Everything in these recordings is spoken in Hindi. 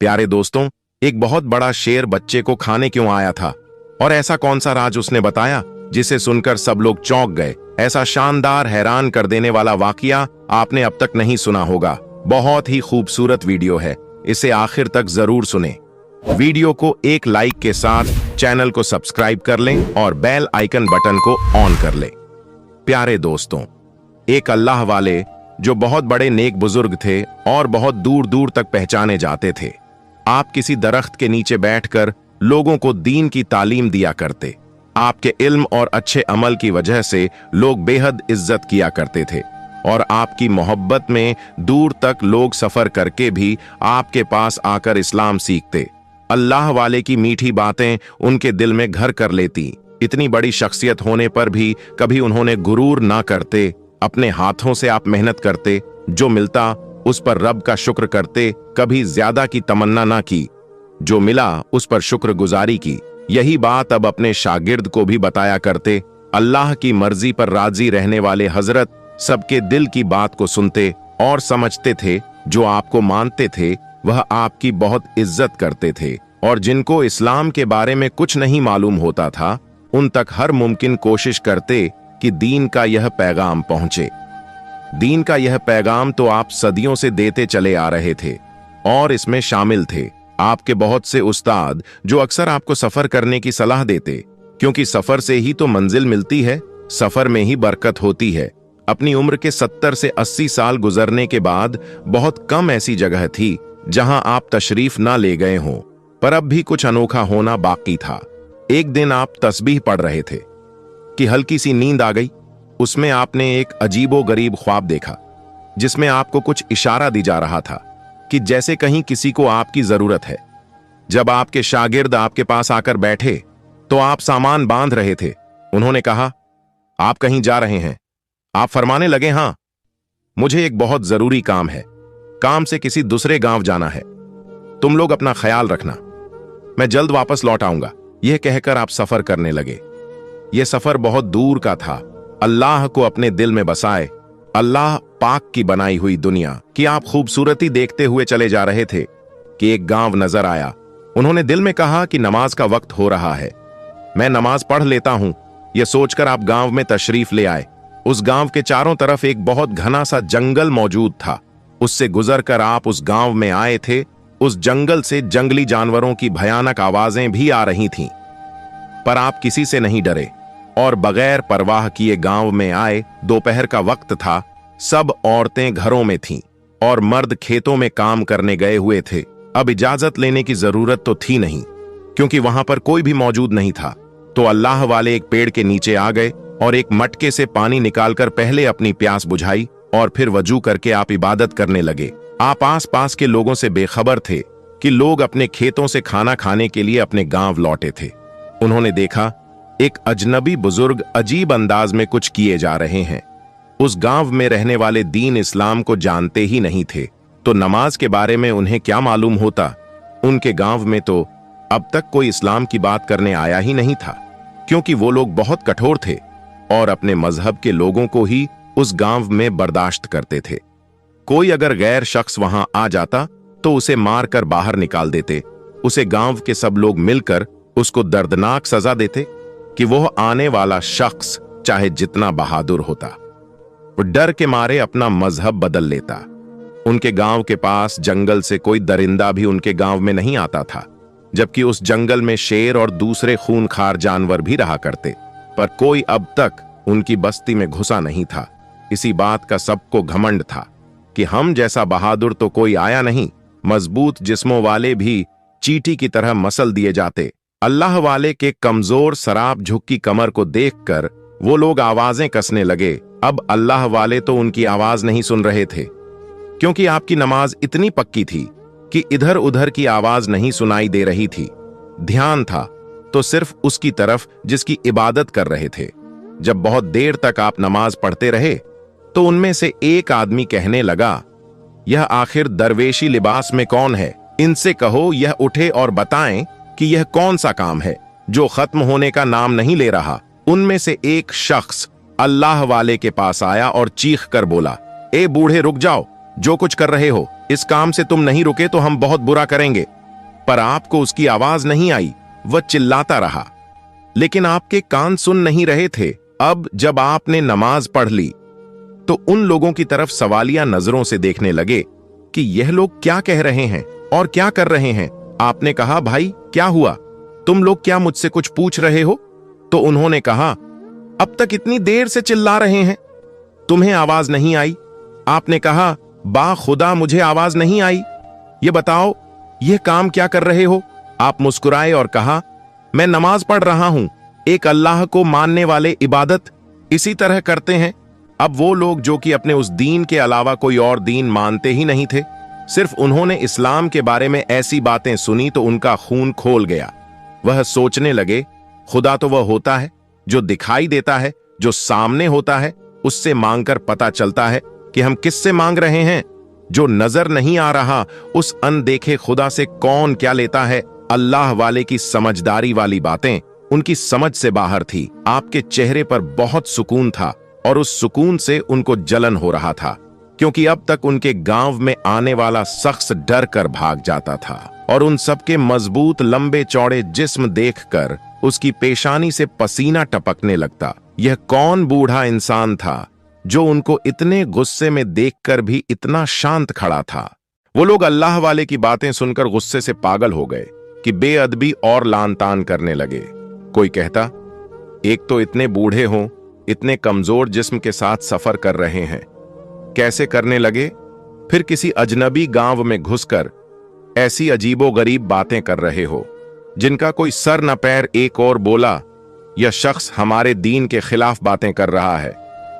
प्यारे दोस्तों, एक बहुत बड़ा शेर बच्चे को खाने क्यों आया था और ऐसा कौन सा राज उसने बताया जिसे सुनकर सब लोग चौंक गए। ऐसा शानदार, हैरान कर देने वाला वाकया आपने अब तक नहीं सुना होगा। बहुत ही खूबसूरत वीडियो है, इसे आखिर तक जरूर सुने। वीडियो को एक लाइक के साथ चैनल को सब्सक्राइब कर लें और बेल आइकन बटन को ऑन कर लें। प्यारे दोस्तों, एक अल्लाह वाले जो बहुत बड़े नेक बुजुर्ग थे और बहुत दूर दूर तक पहचाने जाते थे। आप किसी दरख्त के नीचे बैठकर लोगों को दीन की तालीम दिया करते। आपके इल्म और अच्छे अमल की वजह से लोग बेहद इज्जत किया करते थे और आपकी मोहब्बत में दूर तक लोग सफर करके भी आपके पास आकर इस्लाम सीखते। अल्लाह वाले की मीठी बातें उनके दिल में घर कर लेती। इतनी बड़ी शख्सियत होने पर भी कभी उन्होंने गुरूर ना करते। अपने हाथों से आप मेहनत करते, जो मिलता उस पर रब का शुक्र करते, कभी ज्यादा की तमन्ना ना की, जो मिला उस पर शुक्रगुजारी की। यही बात अब अपने शागिर्द को भी बताया करते। अल्लाह की मर्जी पर राजी रहने वाले हजरत सबके दिल की बात को सुनते और समझते थे। जो आपको मानते थे वह आपकी बहुत इज्जत करते थे और जिनको इस्लाम के बारे में कुछ नहीं मालूम होता था उन तक हर मुमकिन कोशिश करते कि दीन का यह पैगाम पहुंचे। दीन का यह पैगाम तो आप सदियों से देते चले आ रहे थे और इसमें शामिल थे आपके बहुत से उस्ताद जो अक्सर आपको सफर करने की सलाह देते, क्योंकि सफर से ही तो मंजिल मिलती है, सफर में ही बरकत होती है। अपनी उम्र के 70 से 80 साल गुजरने के बाद बहुत कम ऐसी जगह थी जहां आप तशरीफ ना ले गए हों, पर अब भी कुछ अनोखा होना बाकी था। एक दिन आप तस्बीह पढ़ रहे थे कि हल्की सी नींद आ गई। उसमें आपने एक अजीबो गरीब ख्वाब देखा जिसमें आपको कुछ इशारा दी जा रहा था कि जैसे कहीं किसी को आपकी जरूरत है। जब आपके शागिर्द आपके पास आकर बैठे तो आप सामान बांध रहे थे। उन्होंने कहा, आप कहीं जा रहे हैं? आप फरमाने लगे, हां, मुझे एक बहुत जरूरी काम है, काम से किसी दूसरे गांव जाना है। तुम लोग अपना ख्याल रखना, मैं जल्द वापस लौट आऊंगा। यह कहकर आप सफर करने लगे। यह सफर बहुत दूर का था। अल्लाह को अपने दिल में बसाए, अल्लाह पाक की बनाई हुई दुनिया की आप खूबसूरती देखते हुए चले जा रहे थे कि एक गांव नजर आया। उन्होंने दिल में कहा कि नमाज का वक्त हो रहा है, मैं नमाज पढ़ लेता हूं। यह सोचकर आप गांव में तशरीफ ले आए। उस गांव के चारों तरफ एक बहुत घना सा जंगल मौजूद था। उससे गुजरकर आप उस गांव में आए थे। उस जंगल से जंगली जानवरों की भयानक आवाजें भी आ रही थीं, पर आप किसी से नहीं डरे और बगैर परवाह किए गांव में आए। दोपहर का वक्त था, सब औरतें घरों में थीं और मर्द खेतों में काम करने गए हुए थे। अब इजाजत लेने की जरूरत तो थी नहीं, क्योंकि वहां पर कोई भी मौजूद नहीं था। तो अल्लाह वाले एक पेड़ के नीचे आ गए और एक मटके से पानी निकालकर पहले अपनी प्यास बुझाई और फिर वजू करके आप इबादत करने लगे। आप आस पास के लोगों से बेखबर थे कि लोग अपने खेतों से खाना खाने के लिए अपने गांव लौटे थे। उन्होंने देखा एक अजनबी बुजुर्ग अजीब अंदाज में कुछ किए जा रहे हैं। उस गांव में रहने वाले दीन इस्लाम को जानते ही नहीं थे, तो नमाज के बारे में उन्हें क्या मालूम होता। उनके गांव में तो अब तक कोई इस्लाम की बात करने आया ही नहीं था, क्योंकि वो लोग बहुत कठोर थे और अपने मजहब के लोगों को ही उस गांव में बर्दाश्त करते थे। कोई अगर गैर शख्स वहां आ जाता तो उसे मार कर बाहर निकाल देते। उसे गांव के सब लोग मिलकर उसको दर्दनाक सजा देते कि वह आने वाला शख्स चाहे जितना बहादुर होता, वो डर के मारे अपना मजहब बदल लेता। उनके गांव के पास जंगल से कोई दरिंदा भी उनके गांव में नहीं आता था, जबकि उस जंगल में शेर और दूसरे खूनखार जानवर भी रहा करते, पर कोई अब तक उनकी बस्ती में घुसा नहीं था। इसी बात का सबको घमंड था कि हम जैसा बहादुर तो कोई आया नहीं। मजबूत जिस्मों वाले भी चींटी की तरह मसल दिए जाते। अल्लाह वाले के कमजोर सराब झुकी कमर को देखकर वो लोग आवाजें कसने लगे। अब अल्लाह वाले तो उनकी आवाज नहीं सुन रहे थे, क्योंकि आपकी नमाज इतनी पक्की थी कि इधर उधर की आवाज नहीं सुनाई दे रही थी। ध्यान था तो सिर्फ उसकी तरफ जिसकी इबादत कर रहे थे। जब बहुत देर तक आप नमाज पढ़ते रहे तो उनमें से एक आदमी कहने लगा, यह आखिर दरवेशी लिबास में कौन है? इनसे कहो यह उठे और बताएं कि यह कौन सा काम है जो खत्म होने का नाम नहीं ले रहा। उनमें से एक शख्स अल्लाह वाले के पास आया और चीख कर बोला, ए बूढ़े रुक जाओ, जो कुछ कर रहे हो, इस काम से तुम नहीं रुके तो हम बहुत बुरा करेंगे। पर आपको उसकी आवाज नहीं आई, वह चिल्लाता रहा, लेकिन आपके कान सुन नहीं रहे थे। अब जब आपने नमाज पढ़ ली तो उन लोगों की तरफ सवालिया नजरों से देखने लगे कि यह लोग क्या कह रहे हैं और क्या कर रहे हैं। आपने कहा, भाई क्या हुआ, तुम लोग क्या मुझसे कुछ पूछ रहे हो? तो उन्होंने कहा, अब तक इतनी देर से चिल्ला रहे हैं, तुम्हें आवाज नहीं आई? आपने कहा, बा खुदा मुझे आवाज नहीं आई। ये बताओ, यह काम क्या कर रहे हो? आप मुस्कुराए और कहा, मैं नमाज पढ़ रहा हूं। एक अल्लाह को मानने वाले इबादत इसी तरह करते हैं। अब वो लोग जो कि अपने उस दीन के अलावा कोई और दीन मानते ही नहीं थे, सिर्फ उन्होंने इस्लाम के बारे में ऐसी बातें सुनी तो उनका खून खोल गया। वह सोचने लगे, खुदा तो वह होता है जो दिखाई देता है, जो सामने होता है, उससे मांगकर पता चलता है कि हम किससे मांग रहे हैं। जो नजर नहीं आ रहा, उस अनदेखे खुदा से कौन क्या लेता है। अल्लाह वाले की समझदारी वाली बातें उनकी समझ से बाहर थी। आपके चेहरे पर बहुत सुकून था और उस सुकून से उनको जलन हो रहा था, क्योंकि अब तक उनके गांव में आने वाला शख्स डर कर भाग जाता था और उन सबके मजबूत लंबे चौड़े जिस्म देखकर उसकी पेशानी से पसीना टपकने लगता। यह कौन बूढ़ा इंसान था जो उनको इतने गुस्से में देखकर भी इतना शांत खड़ा था? वो लोग अल्लाह वाले की बातें सुनकर गुस्से से पागल हो गए कि बेअदबी और लान तान करने लगे। कोई कहता, एक तो इतने बूढ़े हों, इतने कमजोर जिस्म के साथ सफर कर रहे हैं, कैसे करने लगे? फिर किसी अजनबी गांव में घुसकर ऐसी अजीबो गरीब बातें कर रहे हो जिनका कोई सर न पैर। एक और बोला, यह शख्स हमारे दीन के खिलाफ बातें कर रहा है।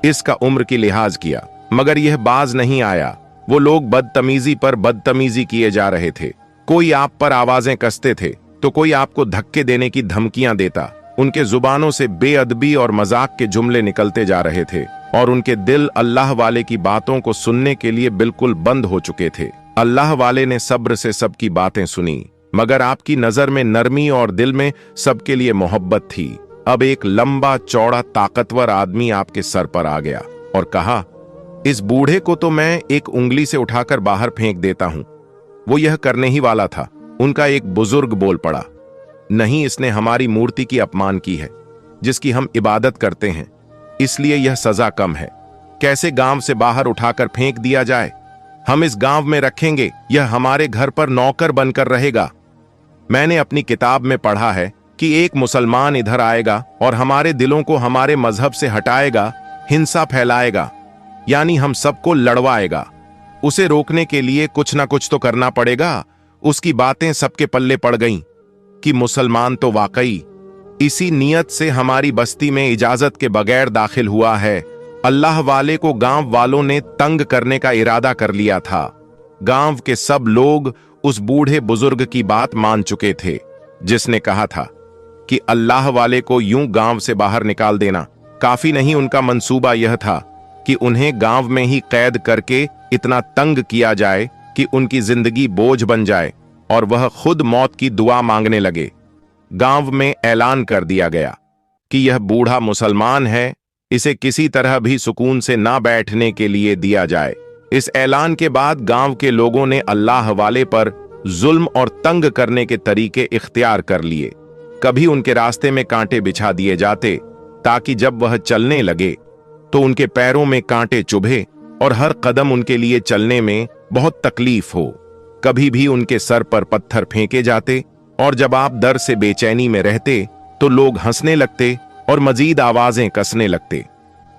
इसका उम्र की लिहाज किया, मगर यह बाज नहीं आया। वो लोग बदतमीजी पर बदतमीजी किए जा रहे थे। कोई आप पर आवाजें कसते थे तो कोई आपको धक्के देने की धमकियां देता। उनके जुबानों से बेअदबी और मजाक के जुमले निकलते जा रहे थे और उनके दिल अल्लाह वाले की बातों को सुनने के लिए बिल्कुल बंद हो चुके थे। अल्लाह वाले ने सब्र से सबकी बातें सुनी, मगर आपकी नजर में नरमी और दिल में सबके लिए मोहब्बत थी। अब एक लंबा चौड़ा ताकतवर आदमी आपके सर पर आ गया और कहा, इस बूढ़े को तो मैं एक उंगली से उठाकर बाहर फेंक देता हूं। वो यह करने ही वाला था। उनका एक बुजुर्ग बोल पड़ा, नहीं, इसने हमारी मूर्ति की अपमान की है जिसकी हम इबादत करते हैं, इसलिए यह सजा कम है। कैसे गांव से बाहर उठाकर फेंक दिया जाए? हम इस गांव में रखेंगे, यह हमारे घर पर नौकर बनकर रहेगा। मैंने अपनी किताब में पढ़ा है कि एक मुसलमान इधर आएगा और हमारे दिलों को हमारे मजहब से हटाएगा, हिंसा फैलाएगा, यानी हम सबको लड़वाएगा। उसे रोकने के लिए कुछ ना कुछ तो करना पड़ेगा। उसकी बातें सबके पल्ले पड़ गईं कि मुसलमान तो वाकई इसी नियत से हमारी बस्ती में इजाजत के बगैर दाखिल हुआ है। अल्लाह वाले को गांव वालों ने तंग करने का इरादा कर लिया था। गांव के सब लोग उस बूढ़े बुजुर्ग की बात मान चुके थे जिसने कहा था कि अल्लाह वाले को यूं गांव से बाहर निकाल देना काफी नहीं। उनका मंसूबा यह था कि उन्हें गांव में ही कैद करके इतना तंग किया जाए कि उनकी जिंदगी बोझ बन जाए और वह खुद मौत की दुआ मांगने लगे। गांव में ऐलान कर दिया गया कि यह बूढ़ा मुसलमान है, इसे किसी तरह भी सुकून से ना बैठने के लिए दिया जाए। इस ऐलान के बाद गांव के लोगों ने अल्लाह वाले पर जुल्म और तंग करने के तरीके इख्तियार कर लिए। कभी उनके रास्ते में कांटे बिछा दिए जाते ताकि जब वह चलने लगे तो उनके पैरों में कांटे चुभे और हर कदम उनके लिए चलने में बहुत तकलीफ हो। कभी भी उनके सर पर पत्थर फेंके जाते और जब आप डर से बेचैनी में रहते तो लोग हंसने लगते और मजीद आवाजें कसने लगते।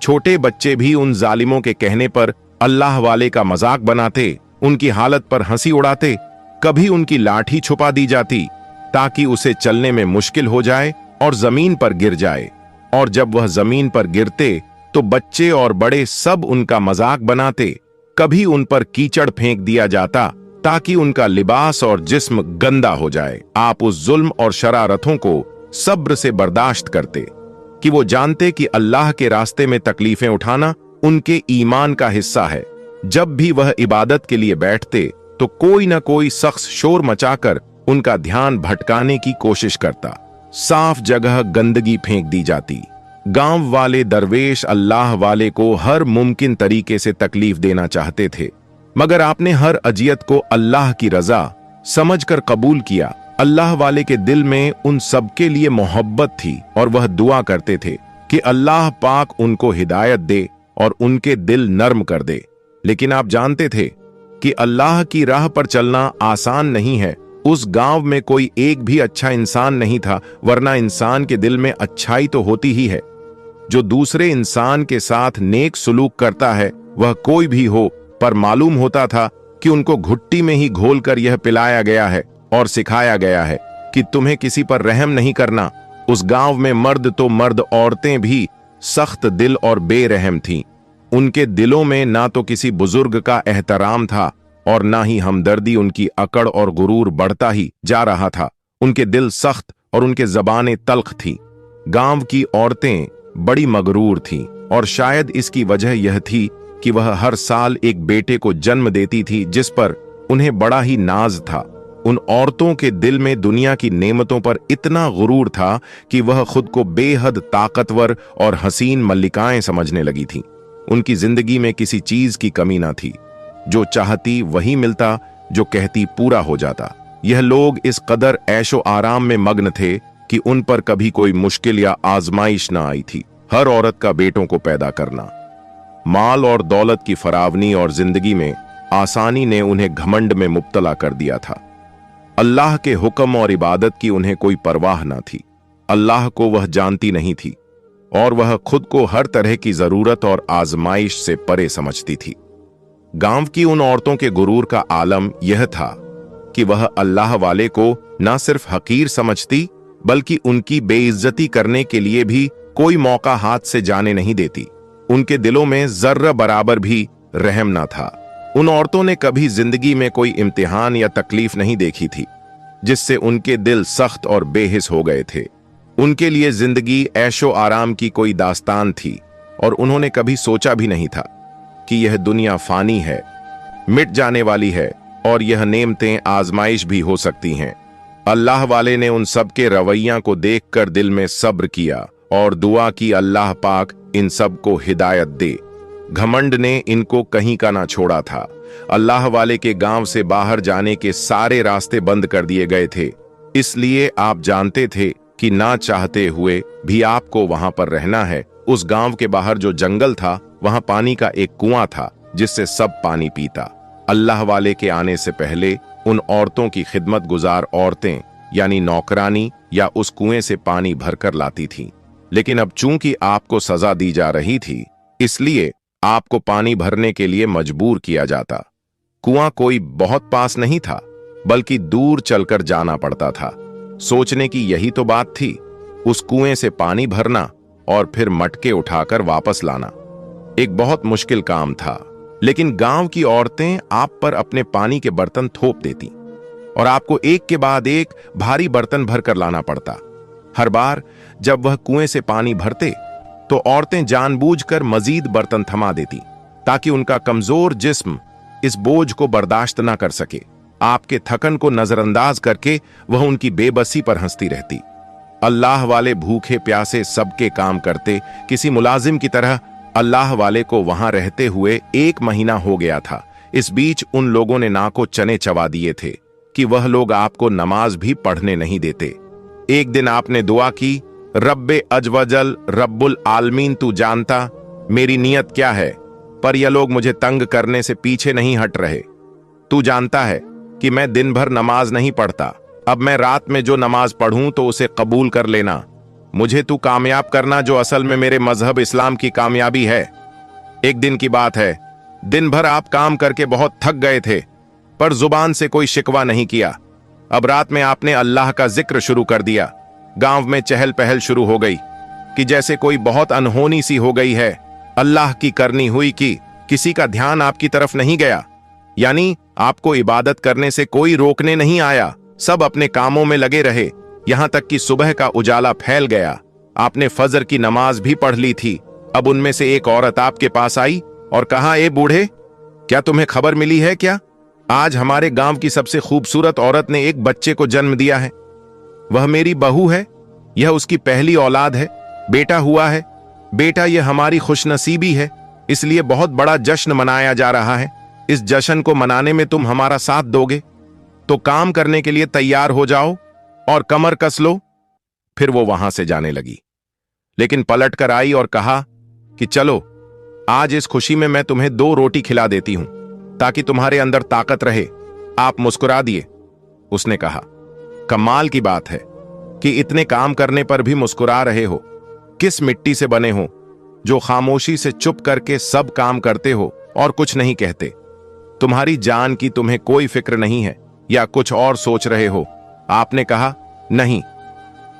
छोटे बच्चे भी उन जालिमों के कहने पर अल्लाह वाले का मजाक बनाते, उनकी हालत पर हंसी उड़ाते। कभी उनकी लाठी छुपा दी जाती ताकि उसे चलने में मुश्किल हो जाए और जमीन पर गिर जाए, और जब वह जमीन पर गिरते तो बच्चे और बड़े सब उनका मजाक बनाते। कभी उन पर कीचड़ फेंक दिया जाता ताकि उनका लिबास और जिस्म गंदा हो जाए। आप उस जुल्म और शरारतों को सब्र से बर्दाश्त करते कि वो जानते कि अल्लाह के रास्ते में तकलीफें उठाना उनके ईमान का हिस्सा है। जब भी वह इबादत के लिए बैठते तो कोई ना कोई शख्स शोर मचाकर उनका ध्यान भटकाने की कोशिश करता। साफ जगह गंदगी फेंक दी जाती। गांव वाले दरवेश अल्लाह वाले को हर मुमकिन तरीके से तकलीफ देना चाहते थे, मगर आपने हर अजियत को अल्लाह की रजा समझकर कबूल किया। अल्लाह वाले के दिल में उन सबके लिए मोहब्बत थी और वह दुआ करते थे कि अल्लाह पाक उनको हिदायत दे और उनके दिल नर्म कर दे। लेकिन आप जानते थे कि अल्लाह की राह पर चलना आसान नहीं है। उस गांव में कोई एक भी अच्छा इंसान नहीं था, वरना इंसान के दिल में अच्छाई तो होती ही है। जो दूसरे इंसान के साथ नेक सुलूक करता है वह कोई भी हो, पर मालूम होता था कि उनको घुट्टी में ही घोलकर यह पिलाया गया है और सिखाया गया है कि तुम्हें किसी पर रहम नहीं करना। उस गांव में मर्द तो मर्द, औरतें भी सख्त दिल और बेरहम थीं। उनके दिलों में ना तो किसी बुजुर्ग का एहतराम था और ना ही हमदर्दी। उनकी अकड़ और गुरूर बढ़ता ही जा रहा था। उनके दिल सख्त और उनके जबानें तल्ख थी। गांव की औरतें बड़ी मगरूर थीं और शायद इसकी वजह यह थी कि वह हर साल एक बेटे को जन्म देती थी जिस पर उन्हें बड़ा ही नाज था। उन औरतों के दिल में दुनिया की नेमतों पर इतना गुरूर था कि वह खुद को बेहद ताकतवर और हसीन मल्लिकाएं समझने लगी थीं। उनकी जिंदगी में किसी चीज की कमी ना थी। जो चाहती वही मिलता, जो कहती पूरा हो जाता। यह लोग इस कदर ऐशो आराम में मग्न थे कि उन पर कभी कोई मुश्किल या आजमाइश ना आई थी। हर औरत का बेटों को पैदा करना, माल और दौलत की फरावनी और जिंदगी में आसानी ने उन्हें घमंड में मुब्तला कर दिया था। अल्लाह के हुक्म और इबादत की उन्हें कोई परवाह ना थी। अल्लाह को वह जानती नहीं थी और वह खुद को हर तरह की जरूरत और आजमाइश से परे समझती थी। गांव की उन औरतों के गुरूर का आलम यह था कि वह अल्लाह वाले को न सिर्फ हकीर समझती बल्कि उनकी बेइज्जती करने के लिए भी कोई मौका हाथ से जाने नहीं देती। उनके दिलों में जर्रा बराबर भी रहम ना था। उन औरतों ने कभी जिंदगी में कोई इम्तिहान या तकलीफ नहीं देखी थी जिससे उनके दिल सख्त और बेहिस हो गए थे। उनके लिए जिंदगी ऐशो आराम की कोई दास्तान थी और उन्होंने कभी सोचा भी नहीं था कि यह दुनिया फानी है, मिट जाने वाली है और यह नेमतें आजमाइश भी हो सकती हैं। अल्लाह वाले ने उन सब के रवैया को देखकर दिल में सब्र किया और दुआ की अल्लाह पाक इन सब को हिदायत दे। घमंड ने इनको कहीं का ना छोड़ा था। अल्लाह वाले के गांव से बाहर जाने के सारे रास्ते बंद कर दिए गए थे, इसलिए आप जानते थे कि ना चाहते हुए भी आपको वहां पर रहना है। उस गांव के बाहर जो जंगल था वहां पानी का एक कुआं था जिससे सब पानी पीता। अल्लाह वाले के आने से पहले उन औरतों की खिदमत गुजार औरतें यानी नौकरानी या उस कुएं से पानी भरकर लाती थीं। लेकिन अब चूंकि आपको सजा दी जा रही थी इसलिए आपको पानी भरने के लिए मजबूर किया जाता। कुआं कोई बहुत पास नहीं था बल्कि दूर चलकर जाना पड़ता था। सोचने की यही तो बात थी, उस कुएं से पानी भरना और फिर मटके उठाकर वापस लाना एक बहुत मुश्किल काम था। लेकिन गांव की औरतें आप पर अपने पानी के बर्तन थोप देती और आपको एक के बाद एक भारी बर्तन भरकर लाना पड़ता। हर बार जब वह कुएं से पानी भरते तो औरतें जानबूझकर मजीद बर्तन थमा देती ताकि उनका कमजोर जिस्म इस बोझ को बर्दाश्त ना कर सके। आपके थकन को नजरअंदाज करके वह उनकी बेबसी पर हंसती रहती। अल्लाह वाले भूखे प्यासे सबके काम करते। किसी मुलाजिम की तरह अल्लाह वाले को वहां रहते हुए 1 महीना हो गया था। इस बीच उन लोगों ने नाको चने चबा दिए थे कि वह लोग आपको नमाज भी पढ़ने नहीं देते। एक दिन आपने दुआ की, रब्बे अजवजल रब्बुल आलमीन, तू जानता मेरी नीयत क्या है, पर यह लोग मुझे तंग करने से पीछे नहीं हट रहे। तू जानता है कि मैं दिन भर नमाज नहीं पढ़ता। अब मैं रात में जो नमाज पढ़ूं तो उसे कबूल कर लेना। मुझे तू कामयाब करना जो असल में मेरे मजहब इस्लाम की कामयाबी है। एक दिन की बात है, दिन भर आप काम करके बहुत थक गए थे पर जुबान से कोई शिकवा नहीं किया। अब रात में आपने अल्लाह का जिक्र शुरू कर दिया। गांव में चहल पहल शुरू हो गई कि जैसे कोई बहुत अनहोनी सी हो गई है। अल्लाह की करनी हुई कि किसी का ध्यान आपकी तरफ नहीं गया, यानी आपको इबादत करने से कोई रोकने नहीं आया। सब अपने कामों में लगे रहे, यहां तक कि सुबह का उजाला फैल गया। आपने फजर की नमाज भी पढ़ ली थी। अब उनमें से एक औरत आपके पास आई और कहा, ए बूढ़े, क्या तुम्हें खबर मिली है क्या? आज हमारे गांव की सबसे खूबसूरत औरत ने एक बच्चे को जन्म दिया है। वह मेरी बहू है। यह उसकी पहली औलाद है। बेटा हुआ है। बेटा, यह हमारी खुशनसीबी है, इसलिए बहुत बड़ा जश्न मनाया जा रहा है। इस जश्न को मनाने में तुम हमारा साथ दोगे तो काम करने के लिए तैयार हो जाओ और कमर कस लो। फिर वो वहां से जाने लगी, लेकिन पलट कर आई और कहा कि चलो, आज इस खुशी में मैं तुम्हें 2 रोटी खिला देती हूं ताकि तुम्हारे अंदर ताकत रहे। आप मुस्कुरा दिए। उसने कहा, कमाल की बात है कि इतने काम करने पर भी मुस्कुरा रहे हो। किस मिट्टी से बने हो जो खामोशी से चुप करके सब काम करते हो और कुछ नहीं कहते? तुम्हारी जान की तुम्हें कोई फिक्र नहीं है या कुछ और सोच रहे हो? आपने कहा, नहीं,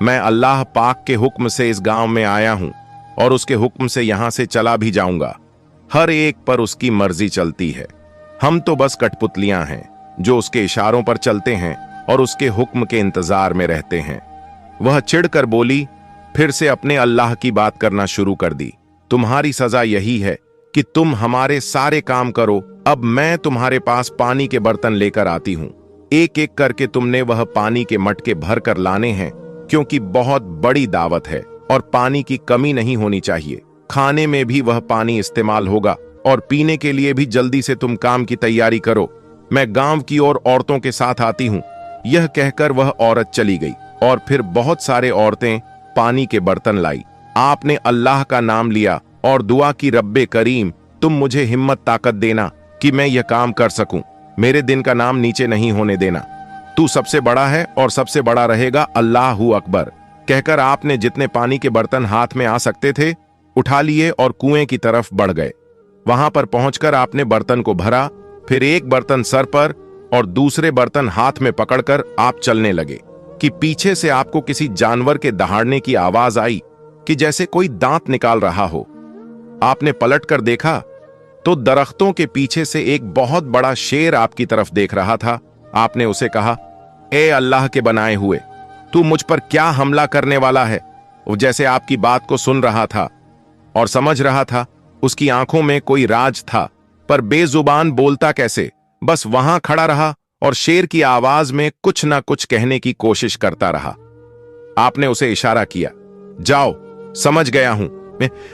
मैं अल्लाह पाक के हुक्म से इस गांव में आया हूं और उसके हुक्म से यहां से चला भी जाऊंगा। हर एक पर उसकी मर्जी चलती है। हम तो बस कठपुतलियां हैं जो उसके इशारों पर चलते हैं और उसके हुक्म के इंतजार में रहते हैं। वह चिढ़कर बोली, फिर से अपने अल्लाह की बात करना शुरू कर दी। तुम्हारी सजा यही है कि तुम हमारे सारे काम करो। अब मैं तुम्हारे पास पानी के बर्तन लेकर आती हूं। एक एक करके तुमने वह पानी के मटके भर कर लाने हैं, क्योंकि बहुत बड़ी दावत है और पानी की कमी नहीं होनी चाहिए। खाने में भी वह पानी इस्तेमाल होगा और पीने के लिए भी जल्दी से तुम काम की तैयारी करो। मैं गांव की और औरतों के साथ आती हूं। यह कहकर वह औरत चली गई और फिर बहुत सारे औरतें पानी के बर्तन लाई। आपने अल्लाह का नाम लिया और दुआ की, रब्बे करीम, तुम मुझे हिम्मत ताकत देना कि मैं यह काम कर सकूं। मेरे दिन का नाम नीचे नहीं होने देना। तू सबसे बड़ा है और सबसे बड़ा रहेगा, अल्लाहू अकबर। कहकर आपने जितने पानी के बर्तन हाथ में आ सकते थे उठा लिए और कुएं की तरफ बढ़ गए। वहां पर पहुंचकर आपने बर्तन को भरा, फिर एक बर्तन सर पर और दूसरे बर्तन हाथ में पकड़कर आप चलने लगे कि पीछे से आपको किसी जानवर के दहाड़ने की आवाज आई कि जैसे कोई दांत निकाल रहा हो। आपने पलटकर देखा तो दरख्तों के पीछे से एक बहुत बड़ा शेर आपकी तरफ देख रहा था। आपने उसे कहा, ए अल्लाह के बनाए हुए, तू मुझ पर क्या हमला करने वाला है? वो जैसे आपकी बात को सुन रहा था और समझ रहा था। उसकी आंखों में कोई राज था, पर बेजुबान बोलता कैसे? बस वहां खड़ा रहा और शेर की आवाज में कुछ ना कुछ कहने की कोशिश करता रहा। आपने उसे इशारा किया, जाओ, समझ गया हूं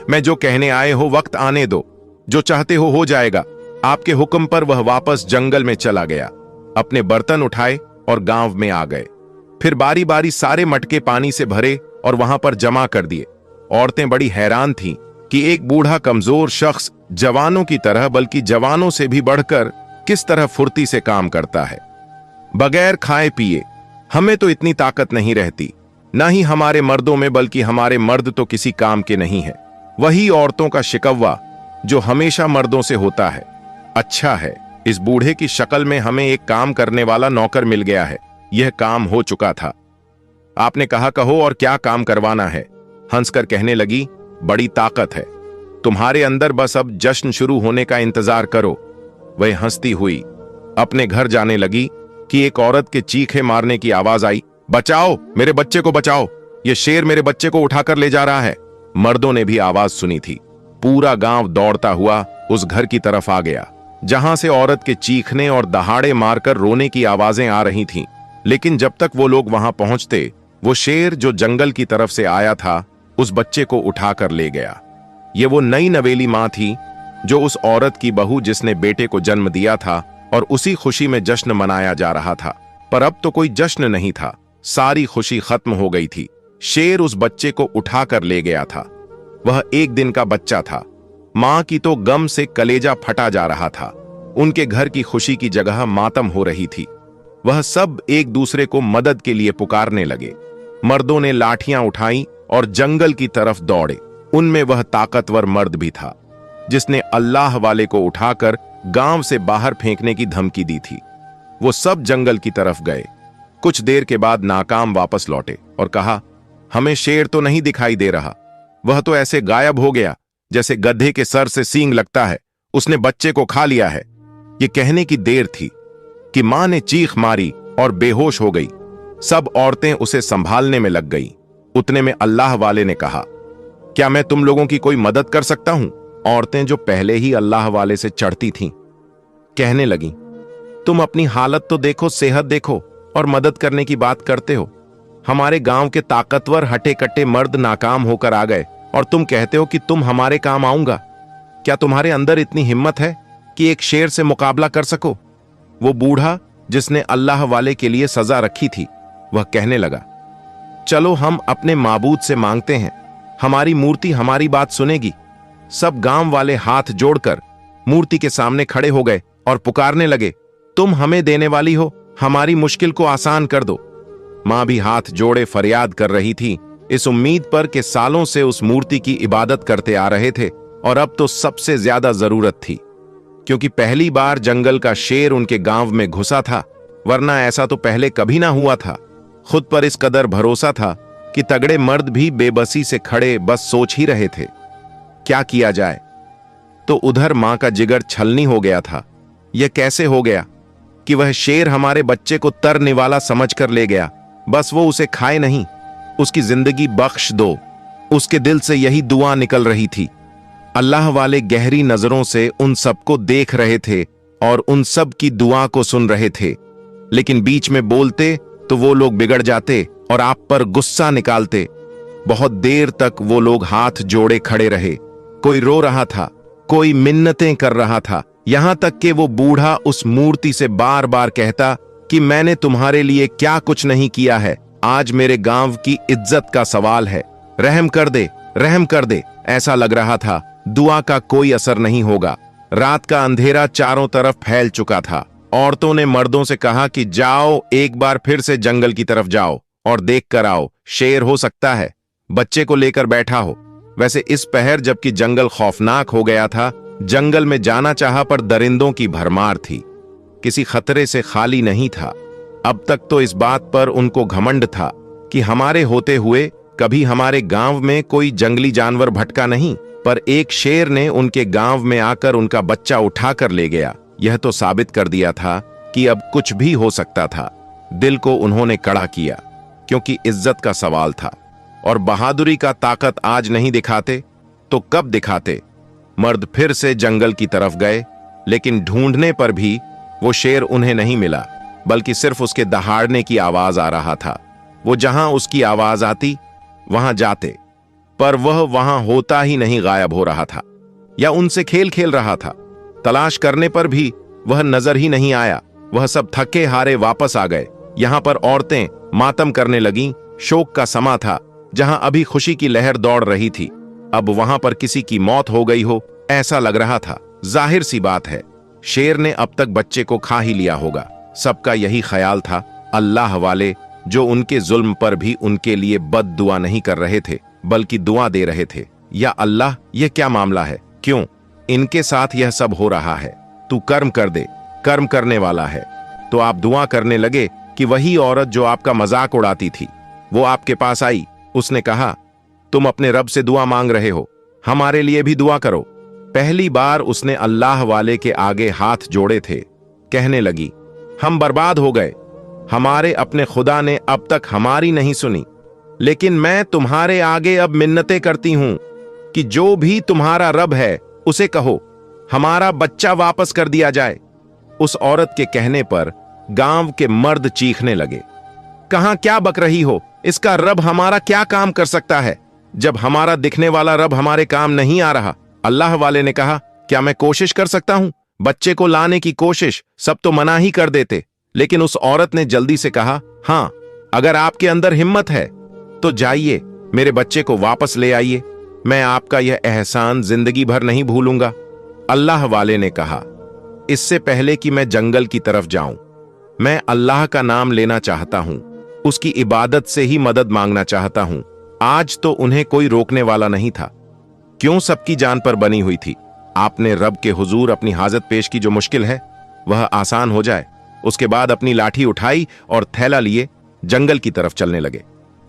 मैं जो कहने आए हो, वक्त आने दो, जो चाहते हो जाएगा। आपके हुक्म पर वह वापस जंगल में चला गया। अपने बर्तन उठाए और गांव में आ गए। फिर बारी बारी सारे मटके पानी से भरे और वहां पर जमा कर दिए। औरतें बड़ी हैरान थीं कि एक बूढ़ा कमजोर शख्स जवानों की तरह, बल्कि जवानों से भी बढ़कर, किस तरह फुर्ती से काम करता है। बगैर खाए पिए हमें तो इतनी ताकत नहीं रहती, ना ही हमारे मर्दों में, बल्कि हमारे मर्द तो किसी काम के नहीं है। वही औरतों का शिकवा जो हमेशा मर्दों से होता है। अच्छा है, इस बूढ़े की शक्ल में हमें एक काम करने वाला नौकर मिल गया है। यह काम हो चुका था। आपने कहा, कहो और क्या काम करवाना है? हंसकर कहने लगी, बड़ी ताकत है तुम्हारे अंदर, बस अब जश्न शुरू होने का इंतजार करो। वह हंसती हुई अपने घर जाने लगी कि एक औरत के चीखे मारने की आवाज आई, बचाओ, मेरे बच्चे को बचाओ, ये शेर मेरे बच्चे को उठाकर ले जा रहा है। मर्दों ने भी आवाज सुनी थी। पूरा गांव दौड़ता हुआ उस घर की तरफ आ गया जहां से औरत के चीखने और दहाड़े मारकर रोने की आवाजें आ रही थीं। लेकिन जब तक वो लोग वहां पहुंचते, वो शेर जो जंगल की तरफ से आया था उस बच्चे को उठाकर ले गया। ये वो नई नवेली मां थी जो उस औरत की बहू जिसने बेटे को जन्म दिया था, और उसी खुशी में जश्न मनाया जा रहा था। पर अब तो कोई जश्न नहीं था, सारी खुशी खत्म हो गई थी। शेर उस बच्चे को उठाकर ले गया था। वह 1 दिन का बच्चा था। मां की तो गम से कलेजा फटा जा रहा था। उनके घर की खुशी की जगह मातम हो रही थी। वह सब एक दूसरे को मदद के लिए पुकारने लगे। मर्दों ने लाठियां उठाई और जंगल की तरफ दौड़े। उनमें वह ताकतवर मर्द भी था जिसने अल्लाह वाले को उठाकर गांव से बाहर फेंकने की धमकी दी थी। वो सब जंगल की तरफ गए। कुछ देर के बाद नाकाम वापस लौटे और कहा, हमें शेर तो नहीं दिखाई दे रहा। वह तो ऐसे गायब हो गया जैसे गधे के सर से सींग लगता है। उसने बच्चे को खा लिया है। ये कहने की देर थी कि मां ने चीख मारी और बेहोश हो गई। सब औरतें उसे संभालने में लग गईं। उतने में अल्लाह वाले ने कहा, क्या मैं तुम लोगों की कोई मदद कर सकता हूं? औरतें जो पहले ही अल्लाह वाले से चढ़ती थीं, कहने लगीं, तुम अपनी हालत तो देखो, सेहत देखो, और मदद करने की बात करते हो। हमारे गांव के ताकतवर हटे कट्टे मर्द नाकाम होकर आ गए और तुम कहते हो कि तुम हमारे काम आऊंगा। क्या तुम्हारे अंदर इतनी हिम्मत है? कि एक शेर से मुकाबला कर सको? वो बूढ़ा जिसने अल्लाह वाले के लिए सजा रखी थी, वह कहने लगा, चलो हम अपने माबूद से मांगते हैं, हमारी मूर्ति हमारी बात सुनेगी। सब गांव वाले हाथ जोड़कर मूर्ति के सामने खड़े हो गए और पुकारने लगे, तुम हमें देने वाली हो, हमारी मुश्किल को आसान कर दो। मां भी हाथ जोड़े फरियाद कर रही थी, इस उम्मीद पर कि सालों से उस मूर्ति की इबादत करते आ रहे थे और अब तो सबसे ज्यादा जरूरत थी, क्योंकि पहली बार जंगल का शेर उनके गांव में घुसा था, वरना ऐसा तो पहले कभी ना हुआ था। खुद पर इस कदर भरोसा था कि तगड़े मर्द भी बेबसी से खड़े बस सोच ही रहे थे, क्या किया जाए। तो उधर मां का जिगर छलनी हो गया था। यह कैसे हो गया कि वह शेर हमारे बच्चे को तर निवाला समझकर ले गया, बस वो उसे खाए नहीं, उसकी जिंदगी बख्श दो। उसके दिल से यही दुआ निकल रही थी। अल्लाह वाले गहरी नजरों से उन सबको देख रहे थे और उन सब की दुआ को सुन रहे थे, लेकिन बीच में बोलते तो वो लोग बिगड़ जाते और आप पर गुस्सा निकालते। बहुत देर तक वो लोग हाथ जोड़े खड़े रहे, कोई रो रहा था, कोई मिन्नतें कर रहा था, यहां तक कि वो बूढ़ा उस मूर्ति से बार बार कहता कि मैंने तुम्हारे लिए क्या कुछ नहीं किया है, आज मेरे गांव की इज्जत का सवाल है, रहम कर दे, रहम कर दे। ऐसा लग रहा था दुआ का कोई असर नहीं होगा। रात का अंधेरा चारों तरफ फैल चुका था। औरतों ने मर्दों से कहा कि जाओ, एक बार फिर से जंगल की तरफ जाओ और देख कर आओ, शेर हो सकता है, बच्चे को लेकर बैठा हो। वैसे इस पहर जबकि जंगल खौफनाक हो गया था, जंगल में जाना चाहा पर दरिंदों की भरमार थी, किसी खतरे से खाली नहीं था। अब तक तो इस बात पर उनको घमंड था कि हमारे होते हुए कभी हमारे गांव में कोई जंगली जानवर भटका नहीं, पर एक शेर ने उनके गांव में आकर उनका बच्चा उठाकर ले गया। यह तो साबित कर दिया था कि अब कुछ भी हो सकता था। दिल को उन्होंने कड़ा किया, क्योंकि इज्जत का सवाल था और बहादुरी का ताकत आज नहीं दिखाते तो कब दिखाते। मर्द फिर से जंगल की तरफ गए, लेकिन ढूंढने पर भी वो शेर उन्हें नहीं मिला, बल्कि सिर्फ उसके दहाड़ने की आवाज आ रहा था। वो जहां उसकी आवाज आती वहां जाते, पर वह वहां होता ही नहीं, गायब हो रहा था या उनसे खेल खेल रहा था। तलाश करने पर भी वह नजर ही नहीं आया। वह सब थके हारे वापस आ गए। यहां पर औरतें मातम करने लगीं। शोक का समा था, जहां अभी खुशी की लहर दौड़ रही थी, अब वहां पर किसी की मौत हो गई हो ऐसा लग रहा था। जाहिर सी बात है, शेर ने अब तक बच्चे को खा ही लिया होगा। सबका यही ख्याल था। अल्लाह वाले जो उनके जुल्म पर भी उनके लिए बद दुआ नहीं कर रहे थे, बल्कि दुआ दे रहे थे, या अल्लाह, यह क्या मामला है, क्यों इनके साथ यह सब हो रहा है? तू कर्म कर दे, कर्म करने वाला है। तो आप दुआ करने लगे कि वही औरत जो आपका मजाक उड़ाती थी, वो आपके पास आई। उसने कहा, तुम अपने रब से दुआ मांग रहे हो, हमारे लिए भी दुआ करो। पहली बार उसने अल्लाह वाले के आगे हाथ जोड़े थे। कहने लगी, हम बर्बाद हो गए, हमारे अपने खुदा ने अब तक हमारी नहीं सुनी, लेकिन मैं तुम्हारे आगे अब मिन्नतें करती हूं कि जो भी तुम्हारा रब है उसे कहो हमारा बच्चा वापस कर दिया जाए। उस औरत के कहने पर गांव के मर्द चीखने लगे, कहां क्या बक रही हो, इसका रब हमारा क्या काम कर सकता है, जब हमारा दिखने वाला रब हमारे काम नहीं आ रहा। अल्लाह वाले ने कहा, क्या मैं कोशिश कर सकता हूं? बच्चे को लाने की कोशिश सब तो मना ही कर देते, लेकिन उस औरत ने जल्दी से कहा, हां, अगर आपके अंदर हिम्मत है तो जाइए, मेरे बच्चे को वापस ले आइए, मैं आपका यह एहसान जिंदगी भर नहीं भूलूंगा। अल्लाह वाले ने कहा, इससे पहले कि मैं जंगल की तरफ जाऊं, मैं अल्लाह का नाम लेना चाहता हूं, उसकी इबादत से ही मदद मांगना चाहता हूं। आज तो उन्हें कोई रोकने वाला नहीं था, क्यों सबकी जान पर बनी हुई थी। आपने रब के हुजूर अपनी हाजत पेश की, जो मुश्किल है वह आसान हो जाए। उसके बाद अपनी लाठी उठाई और थैला लिए जंगल की तरफ चलने लगे।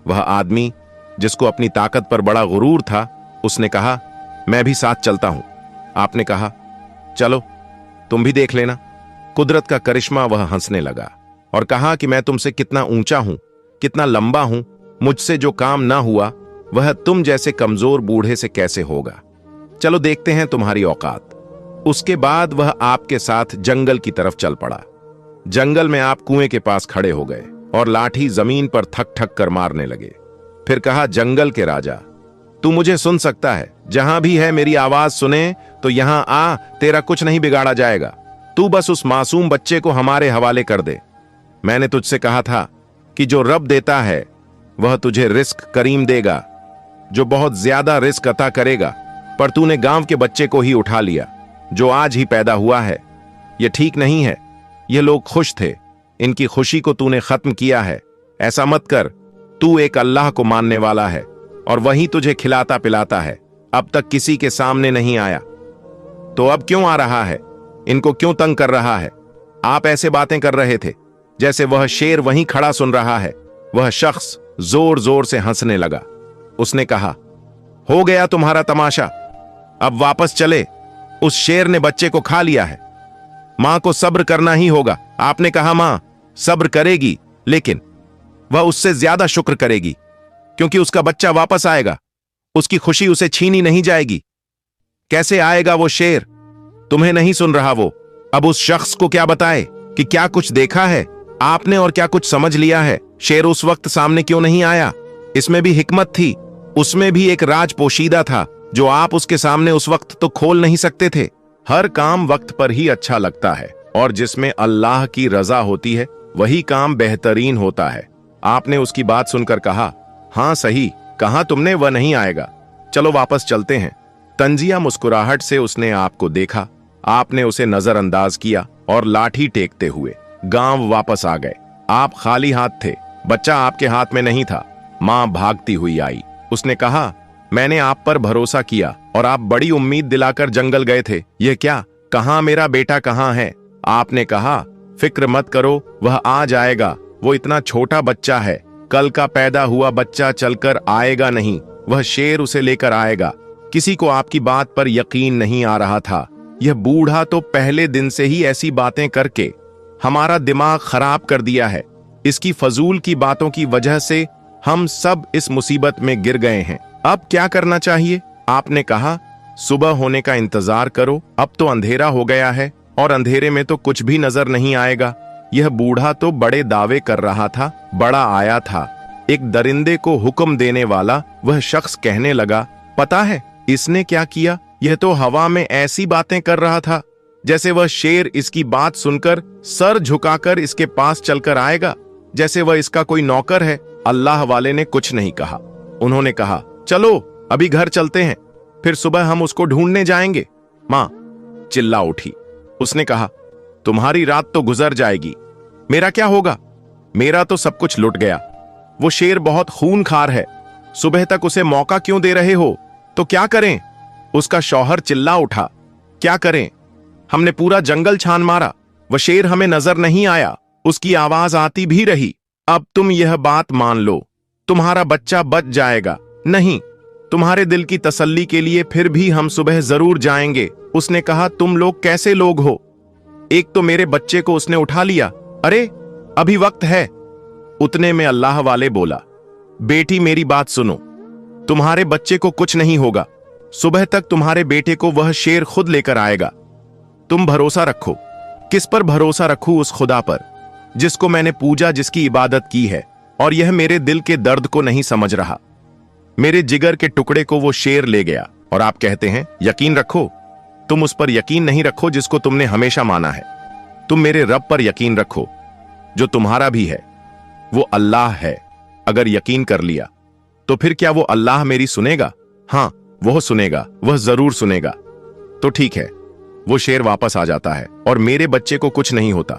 वह आदमी जिसको अपनी ताकत पर बड़ा गुरूर था, उसने कहा, मैं भी साथ चलता हूं। आपने कहा, चलो तुम भी देख लेना कुदरत का करिश्मा। वह हंसने लगा और कहा कि मैं तुमसे कितना ऊंचा हूं, कितना लंबा हूं, मुझसे जो काम ना हुआ वह तुम जैसे कमजोर बूढ़े से कैसे होगा। चलो देखते हैं तुम्हारी औकात। उसके बाद वह आपके साथ जंगल की तरफ चल पड़ा। जंगल में आप कुएं के पास खड़े हो गए और लाठी जमीन पर थक थक कर मारने लगे। फिर कहा, जंगल के राजा, तू मुझे सुन सकता है, जहां भी है मेरी आवाज सुने तो यहां आ, तेरा कुछ नहीं बिगाड़ा जाएगा। तू बस उस मासूम बच्चे को हमारे हवाले कर दे। मैंने तुझसे कहा था कि जो रब देता है वह तुझे रिस्क करीम देगा, जो बहुत ज्यादा रिस्क अता करेगा, पर तूने गांव के बच्चे को ही उठा लिया जो आज ही पैदा हुआ है। यह ठीक नहीं है। ये लोग खुश थे, इनकी खुशी को तूने खत्म किया है। ऐसा मत कर। तू एक अल्लाह को मानने वाला है और वही तुझे खिलाता पिलाता है। अब तक किसी के सामने नहीं आया तो अब क्यों आ रहा है? इनको क्यों तंग कर रहा है? आप ऐसे बातें कर रहे थे जैसे वह शेर वहीं खड़ा सुन रहा है। वह शख्स जोर जोर से हंसने लगा। उसने कहा, हो गया तुम्हारा तमाशा, अब वापस चले। उस शेर ने बच्चे को खा लिया है। मां को सब्र करना ही होगा। आपने कहा मां सब्र करेगी, लेकिन वह उससे ज्यादा शुक्र करेगी, क्योंकि उसका बच्चा वापस आएगा। उसकी खुशी उसे छीनी नहीं जाएगी। कैसे आएगा वो शेर? तुम्हें नहीं सुन रहा वो? अब उस शख्स को क्या बताए कि क्या कुछ देखा है आपने और क्या कुछ समझ लिया है? शेर उस वक्त सामने क्यों नहीं आया? इसमें भी हिकमत थी, उसमें भी एक राज पोशीदा था जो आप उसके सामने उस वक्त तो खोल नहीं सकते थे। हर काम वक्त पर ही अच्छा लगता है और जिसमें अल्लाह की रजा होती है वही काम बेहतरीन होता है। आपने उसकी बात सुनकर कहा, हां सही कहा तुमने, वह नहीं आएगा, चलो वापस चलते हैं। तंजिया मुस्कुराहट से उसने आपको देखा। आपने उसे नजरअंदाज किया और लाठी टेकते हुए गांव वापस आ गए। आप खाली हाथ थे, बच्चा आपके हाथ में नहीं था। मां भागती हुई आई। उसने कहा, मैंने आप पर भरोसा किया और आप बड़ी उम्मीद दिलाकर जंगल गए थे। यह क्या? कहां मेरा बेटा कहां है? आपने कहा, फिक्र मत करो, वह आ जाएगा। वो इतना छोटा बच्चा है, कल का पैदा हुआ बच्चा चलकर आएगा नहीं, वह शेर उसे लेकर आएगा। किसी को आपकी बात पर यकीन नहीं आ रहा था। यह बूढ़ा तो पहले दिन से ही ऐसी बातें करके हमारा दिमाग खराब कर दिया है। इसकी फजूल की बातों की वजह से हम सब इस मुसीबत में गिर गए हैं। अब क्या करना चाहिए? आपने कहा, सुबह होने का इंतजार करो। अब तो अंधेरा हो गया है और अंधेरे में तो कुछ भी नजर नहीं आएगा। यह बूढ़ा तो बड़े दावे कर रहा था, बड़ा आया था। एक दरिंदे को हुक्म देने वाला वह शख्स कहने लगा, पता है इसने क्या किया? यह तो हवा में ऐसी बातें कर रहा था जैसे वह शेर इसकी बात सुनकर सर झुकाकर इसके पास चलकर आएगा, जैसे वह इसका कोई नौकर है। अल्लाह वाले ने कुछ नहीं कहा। उन्होंने कहा, चलो अभी घर चलते हैं, फिर सुबह हम उसको ढूंढने जाएंगे। मां चिल्ला उठी। उसने कहा, तुम्हारी रात तो गुजर जाएगी, मेरा क्या होगा? मेरा तो सब कुछ लुट गया। वो शेर बहुत खूनखार है, सुबह तक उसे मौका क्यों दे रहे हो? तो क्या करें? उसका शौहर चिल्ला उठा, क्या करें? हमने पूरा जंगल छान मारा, वह शेर हमें नजर नहीं आया, उसकी आवाज आती भी रही। अब तुम यह बात मान लो, तुम्हारा बच्चा बच जाएगा। नहीं, तुम्हारे दिल की तसल्ली के लिए फिर भी हम सुबह जरूर जाएंगे। उसने कहा, तुम लोग कैसे लोग हो? एक तो मेरे बच्चे को उसने उठा लिया। अरे अभी वक्त है। उतने में अल्लाह वाले बोला, बेटी मेरी बात सुनो, तुम्हारे बच्चे को कुछ नहीं होगा। सुबह तक तुम्हारे बेटे को वह शेर खुद लेकर आएगा। तुम भरोसा रखो। किस पर भरोसा रखूं? उस खुदा पर जिसको मैंने पूजा, जिसकी इबादत की है, और यह मेरे दिल के दर्द को नहीं समझ रहा। मेरे जिगर के टुकड़े को वो शेर ले गया और आप कहते हैं यकीन रखो। तुम उस पर यकीन नहीं रखो जिसको तुमने हमेशा माना है। तुम मेरे रब पर यकीन रखो जो तुम्हारा भी है, वो अल्लाह है। अगर यकीन कर लिया तो फिर क्या वो अल्लाह मेरी सुनेगा? हां, वह सुनेगा, वह जरूर सुनेगा। तो ठीक है। वो शेर वापस आ जाता है और मेरे बच्चे को कुछ नहीं होता,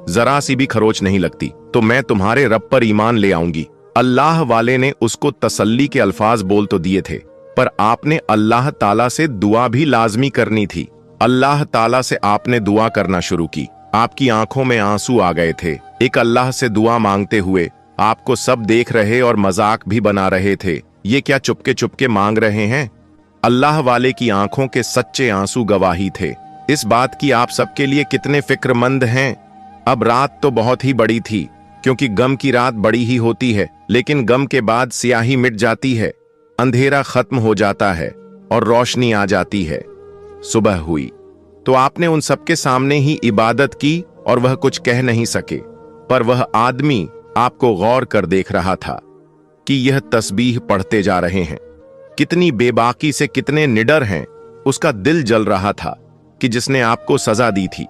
जरा सी भी खरोच नहीं लगती, तो मैं तुम्हारे रब पर ईमान ले आऊंगी। अल्लाह वाले ने उसको तसल्ली के अल्फाज बोल तो दिए थे, पर आपने अल्लाह ताला से दुआ भी लाजमी करनी थी। अल्लाह ताला से आपने दुआ करना शुरू की। आपकी आंखों में आंसू आ गए थे। एक अल्लाह से दुआ मांगते हुए आपको सब देख रहे और मजाक भी बना रहे थे। ये क्या चुपके चुपके मांग रहे हैं? अल्लाह वाले की आंखों के सच्चे आंसू गवाही थे इस बात की आप सबके लिए कितने फिक्रमंद हैं। अब रात तो बहुत ही बड़ी थी, क्योंकि गम की रात बड़ी ही होती है, लेकिन गम के बाद स्याही मिट जाती है, अंधेरा खत्म हो जाता है और रोशनी आ जाती है। सुबह हुई तो आपने उन सबके सामने ही इबादत की और वह कुछ कह नहीं सके, पर वह आदमी आपको गौर कर देख रहा था कि यह तस्बीह पढ़ते जा रहे हैं। कितनी बेबाकी से कितने निडर हैं। उसका दिल जल रहा था कि जिसने आपको सजा दी थी,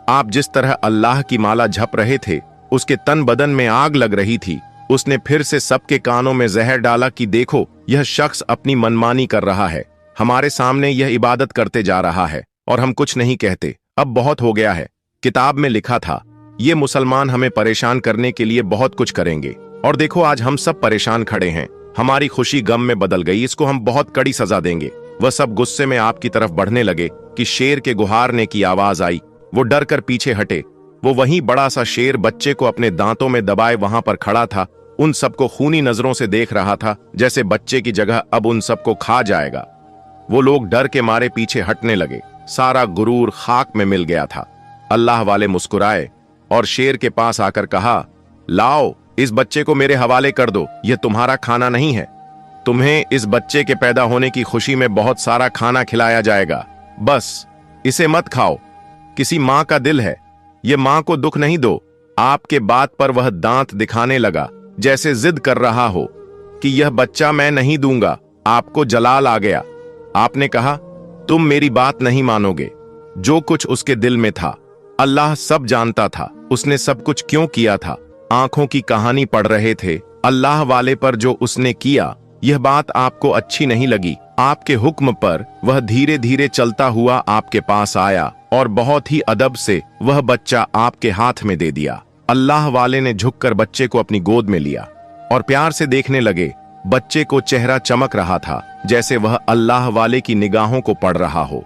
आप जिस तरह अल्लाह की माला झप रहे थे, उसके तन बदन में आग लग रही थी। उसने फिर से सबके कानों में जहर डाला कि देखो, यह शख्स अपनी मनमानी कर रहा है, हमारे सामने यह इबादत करते जा रहा है और हम कुछ नहीं कहते। अब बहुत हो गया है। किताब में लिखा था, ये मुसलमान हमें परेशान करने के लिए बहुत कुछ करेंगे, और देखो आज हम सब परेशान खड़े हैं। हमारी खुशी गम में बदल गई, इसको हम बहुत कड़ी सजा देंगे। वह सब गुस्से में आपकी तरफ बढ़ने लगे कि शेर के गुहारने की आवाज आई। वो डर कर पीछे हटे। वो वहीं बड़ा सा शेर बच्चे को अपने दांतों में दबाए वहां पर खड़ा था, उन सबको खूनी नजरों से देख रहा था, जैसे बच्चे की जगह अब उन सबको खा जाएगा। वो लोग डर के मारे पीछे हटने लगे। सारा गुरूर खाक में मिल गया था। अल्लाह वाले मुस्कुराए और शेर के पास आकर कहा, लाओ, इस बच्चे को मेरे हवाले कर दो, यह तुम्हारा खाना नहीं है। तुम्हें इस बच्चे के पैदा होने की खुशी में बहुत सारा खाना खिलाया जाएगा, बस इसे मत खाओ। किसी मां का दिल है, ये मां को दुख नहीं दो। आपके बात पर वह दांत दिखाने लगा, जैसे जिद कर रहा हो कि यह बच्चा मैं नहीं दूंगा। आपको जलाल आ गया। आपने कहा, तुम मेरी बात नहीं मानोगे। जो कुछ उसके दिल में था अल्लाह सब जानता था। उसने सब कुछ क्यों किया था? आंखों की कहानी पढ़ रहे थे अल्लाह वाले पर जो उसने किया। यह बात आपको अच्छी नहीं लगी। आपके हुक्म पर वह धीरे धीरे चलता हुआ आपके पास आया और बहुत ही अदब से वह बच्चा आपके हाथ में दे दिया। अल्लाह वाले ने झुककर बच्चे को अपनी गोद में लिया और प्यार से देखने लगे। बच्चे को चेहरा चमक रहा था, जैसे वह अल्लाह वाले की निगाहों को पढ़ रहा हो।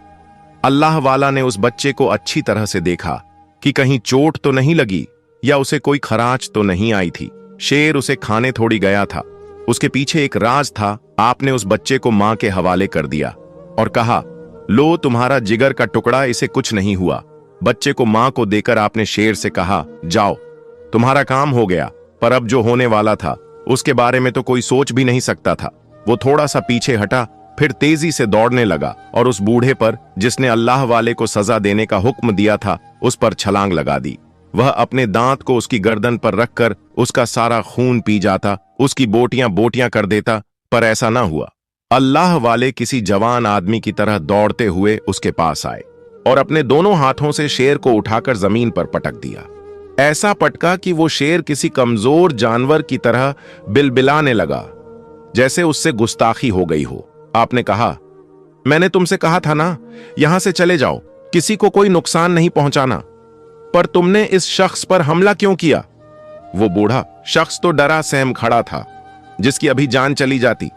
अल्लाह वाला ने उस बच्चे को अच्छी तरह से देखा कि कहीं चोट तो नहीं लगी या उसे कोई खराच तो नहीं आई थी। शेर उसे खाने थोड़ी गया था, उसके पीछे एक राज था। आपने उस बच्चे को मां के हवाले कर दिया और कहा, लो तुम्हारा जिगर का टुकड़ा, इसे कुछ नहीं हुआ। बच्चे को मां को देकर आपने शेर से कहा, जाओ, तुम्हारा काम हो गया। पर अब जो होने वाला था उसके बारे में तो कोई सोच भी नहीं सकता था। वो थोड़ा सा पीछे हटा, फिर तेजी से दौड़ने लगा और उस बूढ़े पर, जिसने अल्लाह वाले को सजा देने का हुक्म दिया था, उस पर छलांग लगा दी। वह अपने दांत को उसकी गर्दन पर रखकर उसका सारा खून पी जाता, उसकी बोटियां बोटियां कर देता, पर ऐसा ना हुआ। अल्लाह वाले किसी जवान आदमी की तरह दौड़ते हुए उसके पास आए और अपने दोनों हाथों से शेर को उठाकर जमीन पर पटक दिया। ऐसा पटका कि वो शेर किसी कमजोर जानवर की तरह बिलबिलाने लगा, जैसे उससे गुस्ताखी हो गई हो। आपने कहा, मैंने तुमसे कहा था ना, यहां से चले जाओ, किसी को कोई नुकसान नहीं पहुंचाना, पर तुमने इस शख्स पर हमला क्यों किया? वो बूढ़ा शख्स तो डरा सहम खड़ा था, जिसकी अभी जान चली जाती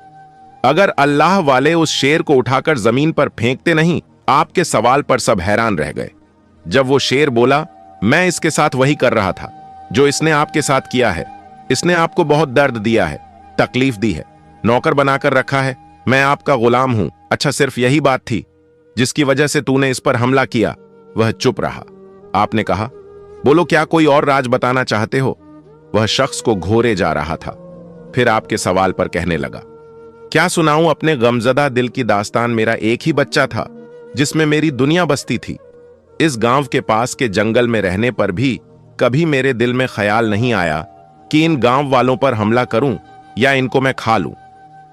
अगर अल्लाह वाले उस शेर को उठाकर जमीन पर फेंकते नहीं। आपके सवाल पर सब हैरान रह गए। जब वो शेर बोला, मैं इसके साथ वही कर रहा था जो इसने आपके साथ किया है। इसने आपको बहुत दर्द दिया है, तकलीफ दी है, नौकर बनाकर रखा है। मैं आपका गुलाम हूं। अच्छा, सिर्फ यही बात थी जिसकी वजह से तूने इस पर हमला किया? वह चुप रहा। आपने कहा, बोलो, क्या कोई और राज बताना चाहते हो? वह शख्स को घोरे जा रहा था। फिर आपके सवाल पर कहने लगा, क्या सुनाऊं अपने गमजदा दिल की दास्तान। मेरा एक ही बच्चा था जिसमें मेरी दुनिया बसती थी। इस गांव के पास के जंगल में रहने पर भी कभी मेरे दिल में ख्याल नहीं आया कि इन गांव वालों पर हमला करूं या इनको मैं खा लूं,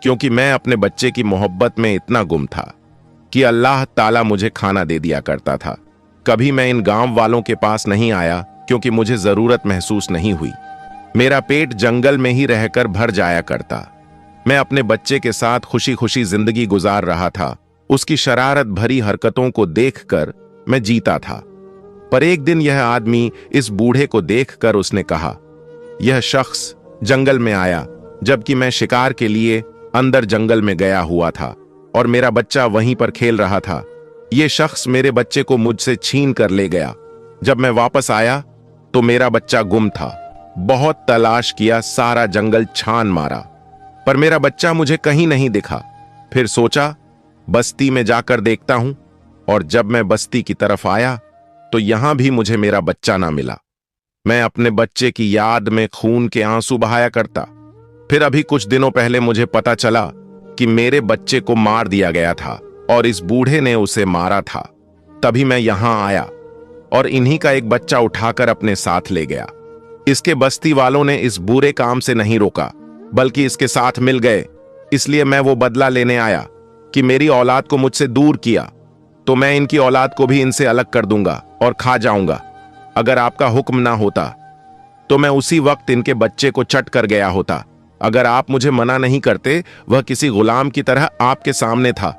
क्योंकि मैं अपने बच्चे की मोहब्बत में इतना गुम था कि अल्लाह ताला मुझे खाना दे दिया करता था। कभी मैं इन गांव वालों के पास नहीं आया क्योंकि मुझे जरूरत महसूस नहीं हुई। मेरा पेट जंगल में ही रहकर भर जाया करता। मैं अपने बच्चे के साथ खुशी खुशी जिंदगी गुजार रहा था। उसकी शरारत भरी हरकतों को देखकर मैं जीता था। पर एक दिन यह आदमी इस बूढ़े को देखकर उसने कहा, यह शख्स जंगल में आया जबकि मैं शिकार के लिए अंदर जंगल में गया हुआ था और मेरा बच्चा वहीं पर खेल रहा था। यह शख्स मेरे बच्चे को मुझसे छीन कर ले गया। जब मैं वापस आया तो मेरा बच्चा गुम था। बहुत तलाश किया, सारा जंगल छान मारा, पर मेरा बच्चा मुझे कहीं नहीं दिखा। फिर सोचा बस्ती में जाकर देखता हूं, और जब मैं बस्ती की तरफ आया तो यहां भी मुझे मेरा बच्चा ना मिला। मैं अपने बच्चे की याद में खून के आंसू बहाया करता। फिर अभी कुछ दिनों पहले मुझे पता चला कि मेरे बच्चे को मार दिया गया था और इस बूढ़े ने उसे मारा था। तभी मैं यहां आया और इन्हीं का एक बच्चा उठाकर अपने साथ ले गया। इसके बस्ती वालों ने इस बुरे काम से नहीं रोका, बल्कि इसके साथ मिल गए इसलिए मैं वो बदला लेने आया कि मेरी औलाद को मुझसे दूर किया तो मैं इनकी औलाद को भी इनसे अलग कर दूंगा और खा जाऊंगा। अगर आपका हुक्म ना होता तो मैं उसी वक्त इनके बच्चे को चट कर गया होता। अगर आप मुझे मना नहीं करते, वह किसी गुलाम की तरह आपके सामने था,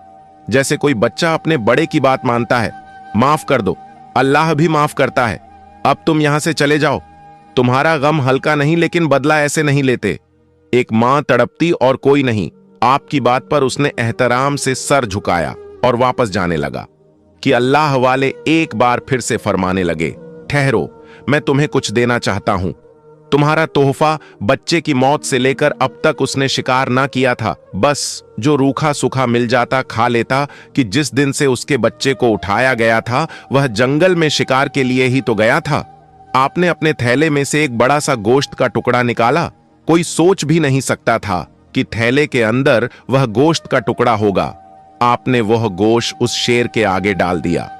जैसे कोई बच्चा अपने बड़े की बात मानता है। माफ कर दो, अल्लाह भी माफ करता है। अब तुम यहां से चले जाओ। तुम्हारा गम हल्का नहीं, लेकिन बदला ऐसे नहीं लेते। एक मां तड़पती और कोई नहीं। आपकी बात पर उसने एहतराम से सर झुकाया और वापस जाने लगा कि अल्लाह वाले एक बार फिर से फरमाने लगे, ठहरो, मैं तुम्हें कुछ देना चाहता हूं। तुम्हारा तोहफा बच्चे की मौत से लेकर अब तक उसने शिकार ना किया था, बस जो रूखा सूखा मिल जाता खा लेता। कि जिस दिन से उसके बच्चे को उठाया गया था वह जंगल में शिकार के लिए ही तो गया था। आपने अपने थैले में से एक बड़ा सा गोश्त का टुकड़ा निकाला। कोई सोच भी नहीं सकता था कि थैले के अंदर वह गोश्त का टुकड़ा होगा। आपने वह गोश्त उस शेर के आगे डाल दिया।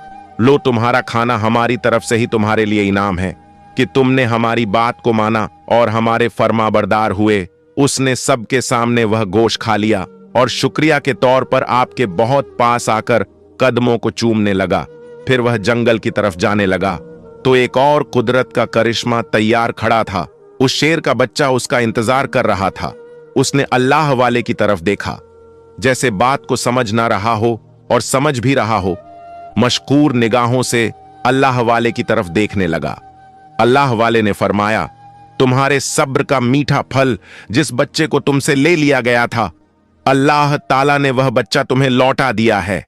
लो, तुम्हारा खाना हमारी तरफ से ही तुम्हारे लिए इनाम है कि तुमने हमारी बात को माना और हमारे फरमाबरदार हुए। उसने सबके सामने वह गोश्त खा लिया और शुक्रिया के तौर पर आपके बहुत पास आकर कदमों को चूमने लगा। फिर वह जंगल की तरफ जाने लगा तो एक और कुदरत का करिश्मा तैयार खड़ा था। उस शेर का बच्चा उसका इंतजार कर रहा था। उसने अल्लाह वाले की तरफ देखा, जैसे बात को समझ ना रहा हो और समझ भी रहा हो। मशकूर निगाहों से अल्लाह वाले की तरफ देखने लगा। अल्लाह वाले ने फरमाया, तुम्हारे सब्र का मीठा फल जिस बच्चे को तुमसे ले लिया गया था, अल्लाह ताला ने वह बच्चा तुम्हें लौटा दिया है।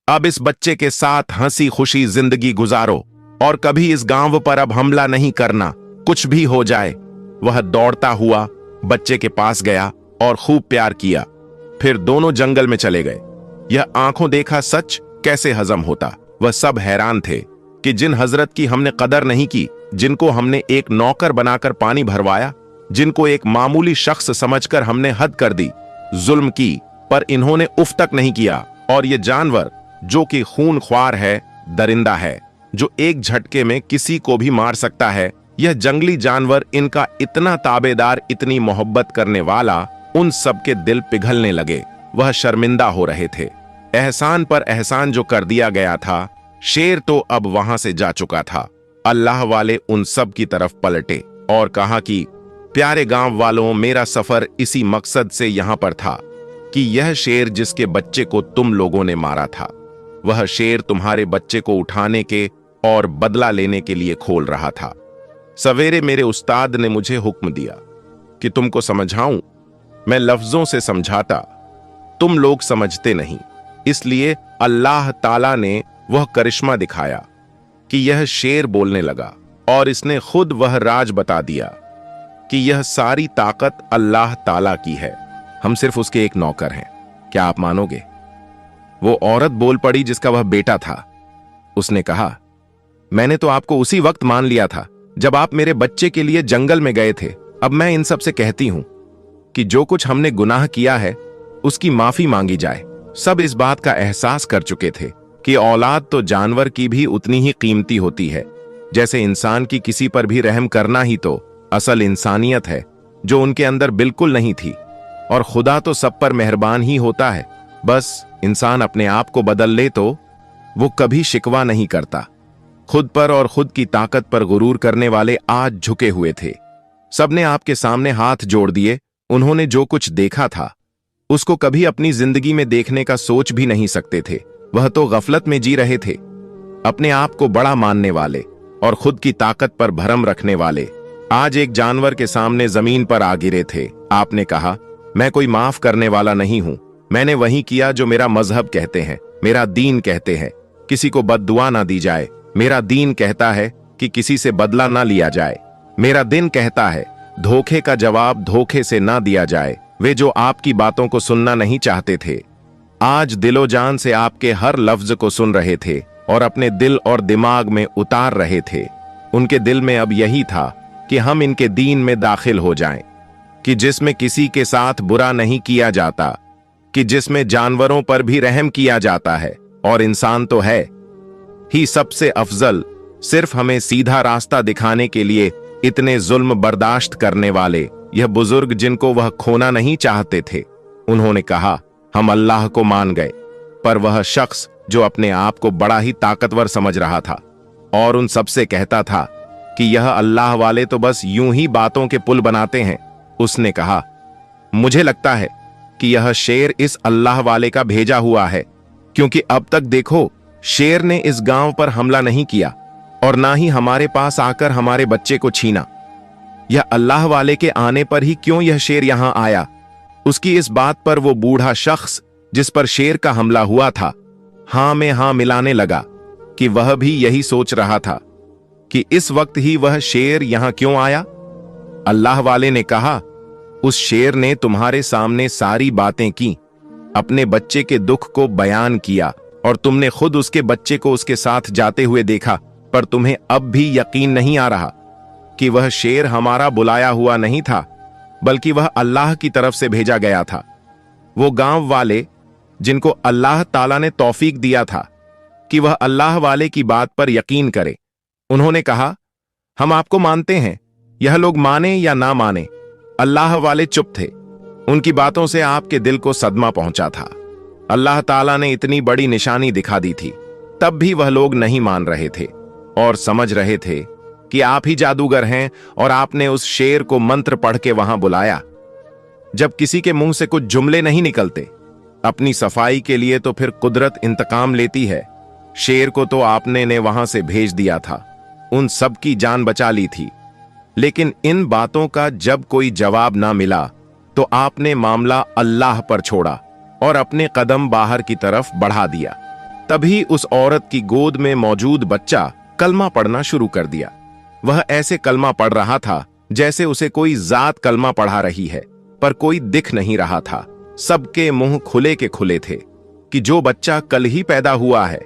अब इस बच्चे के साथ हंसी खुशी जिंदगी गुजारो और कभी इस गांव पर अब हमला नहीं करना, कुछ भी हो जाए। वह दौड़ता हुआ बच्चे के पास गया और खूब प्यार किया। फिर दोनों जंगल में चले गए। यह आंखों देखा सच कैसे हजम होता। वह सब हैरान थे कि जिन हजरत की हमने कदर नहीं की, जिनको हमने एक नौकर बनाकर पानी भरवाया, जिनको एक मामूली शख्स समझकर हमने हद कर दी, जुल्म की, पर इन्होंने उफ तक नहीं किया। और ये जानवर जो कि खूनख्वार है, दरिंदा है, जो एक झटके में किसी को भी मार सकता है, यह जंगली जानवर इनका इतना ताबेदार, इतनी मोहब्बत करने वाला, उन सबके दिल पिघलने लगे। वह शर्मिंदा हो रहे थे। एहसान पर एहसान जो कर दिया गया था, शेर तो अब वहां से जा चुका था। अल्लाह वाले उन सब की तरफ पलटे और कहा कि प्यारे गांव वालों, मेरा सफर इसी मकसद से यहां पर था कि यह शेर जिसके बच्चे को तुम लोगों ने मारा था, वह शेर तुम्हारे बच्चे को उठाने के और बदला लेने के लिए खोल रहा था। सवेरे मेरे उस्ताद ने मुझे हुक्म दिया कि तुमको समझाऊं। मैं लफ्जों से समझाता, तुम लोग समझते नहीं, इसलिए अल्लाह ताला ने वह करिश्मा दिखाया कि यह शेर बोलने लगा और इसने खुद वह राज बता दिया कि यह सारी ताकत अल्लाह ताला की है, हम सिर्फ उसके एक नौकर हैं। क्या आप मानोगे? वो औरत बोल पड़ी जिसका वह बेटा था। उसने कहा, मैंने तो आपको उसी वक्त मान लिया था जब आप मेरे बच्चे के लिए जंगल में गए थे। अब मैं इन सब से कहती हूं कि जो कुछ हमने गुनाह किया है उसकी माफी मांगी जाए। सब इस बात का एहसास कर चुके थे कि औलाद तो जानवर की भी उतनी ही कीमती होती है। जैसे इंसान की किसी पर भी रहम करना ही तो असल इंसानियत है, जो उनके अंदर बिल्कुल नहीं थी। और खुदा तो सब पर मेहरबान ही होता है। बस इंसान अपने आप को बदल ले तो वो कभी शिकवा नहीं करता। खुद पर और खुद की ताकत पर गुरूर करने वाले आज झुके हुए थे। सबने आपके सामने हाथ जोड़ दिए। उन्होंने जो कुछ देखा था उसको कभी अपनी जिंदगी में देखने का सोच भी नहीं सकते थे। वह तो गफलत में जी रहे थे। अपने आप को बड़ा मानने वाले और खुद की ताकत पर भरम रखने वाले आज एक जानवर के सामने जमीन पर आ गिरे थे। आपने कहा, मैं कोई माफ करने वाला नहीं हूं। मैंने वही किया जो मेरा मजहब कहते हैं, मेरा दीन कहते हैं। किसी को बद्दुआ ना दी जाए। मेरा दीन कहता है कि किसी से बदला ना लिया जाए। मेरा दिन कहता है धोखे का जवाब धोखे से ना दिया जाए। वे जो आपकी बातों को सुनना नहीं चाहते थे, आज दिलो जान से आपके हर लफ्ज को सुन रहे थे और अपने दिल और दिमाग में उतार रहे थे। उनके दिल में अब यही था कि हम इनके दीन में दाखिल हो जाएं, कि जिसमें किसी के साथ बुरा नहीं किया जाता, कि जिसमें जानवरों पर भी रहम किया जाता है और इंसान तो है ही सबसे अफजल। सिर्फ हमें सीधा रास्ता दिखाने के लिए इतने जुल्म बर्दाश्त करने वाले यह बुजुर्ग जिनको वह खोना नहीं चाहते थे, उन्होंने कहा, हम अल्लाह को मान गए। पर वह शख्स जो अपने आप को बड़ा ही ताकतवर समझ रहा था और उन सबसे कहता था कि यह अल्लाह वाले तो बस यूं ही बातों के पुल बनाते हैं, उसने कहा, मुझे लगता है कि यह शेर इस अल्लाह वाले का भेजा हुआ है, क्योंकि अब तक देखो शेर ने इस गांव पर हमला नहीं किया और ना ही हमारे पास आकर हमारे बच्चे को छीना। यह अल्लाह वाले के आने पर ही क्यों यह शेर यहां आया? उसकी इस बात पर वो बूढ़ा शख्स जिस पर शेर का हमला हुआ था हां में हां मिलाने लगा कि वह भी यही सोच रहा था कि इस वक्त ही वह शेर यहां क्यों आया। अल्लाह वाले ने कहा, उस शेर ने तुम्हारे सामने सारी बातें की, अपने बच्चे के दुख को बयान किया और तुमने खुद उसके बच्चे को उसके साथ जाते हुए देखा, पर तुम्हें अब भी यकीन नहीं आ रहा कि वह शेर हमारा बुलाया हुआ नहीं था, बल्कि वह अल्लाह की तरफ से भेजा गया था। वो गांव वाले जिनको अल्लाह ताला ने तौफीक दिया था कि वह अल्लाह वाले की बात पर यकीन करे, उन्होंने कहा, हम आपको मानते हैं। यह लोग माने या ना माने, अल्लाह वाले चुप थे। उनकी बातों से आपके दिल को सदमा पहुंचा था। अल्लाह ताला ने इतनी बड़ी निशानी दिखा दी थी, तब भी वह लोग नहीं मान रहे थे और समझ रहे थे कि आप ही जादूगर हैं और आपने उस शेर को मंत्र पढ़ के वहां बुलाया। जब किसी के मुंह से कुछ जुमले नहीं निकलते अपनी सफाई के लिए, तो फिर कुदरत इंतकाम लेती है। शेर को तो आपने ने वहां से भेज दिया था, उन सब की जान बचा ली थी, लेकिन इन बातों का जब कोई जवाब ना मिला तो आपने मामला अल्लाह पर छोड़ा और अपने कदम बाहर की तरफ बढ़ा दिया। तभी उस औरत की गोद में मौजूद बच्चा कलमा पढ़ना शुरू कर दिया। वह ऐसे कलमा पढ़ रहा था जैसे उसे कोई जात कलमा पढ़ा रही है, पर कोई दिख नहीं रहा था। सबके मुंह खुले के खुले थे कि जो बच्चा कल ही पैदा हुआ है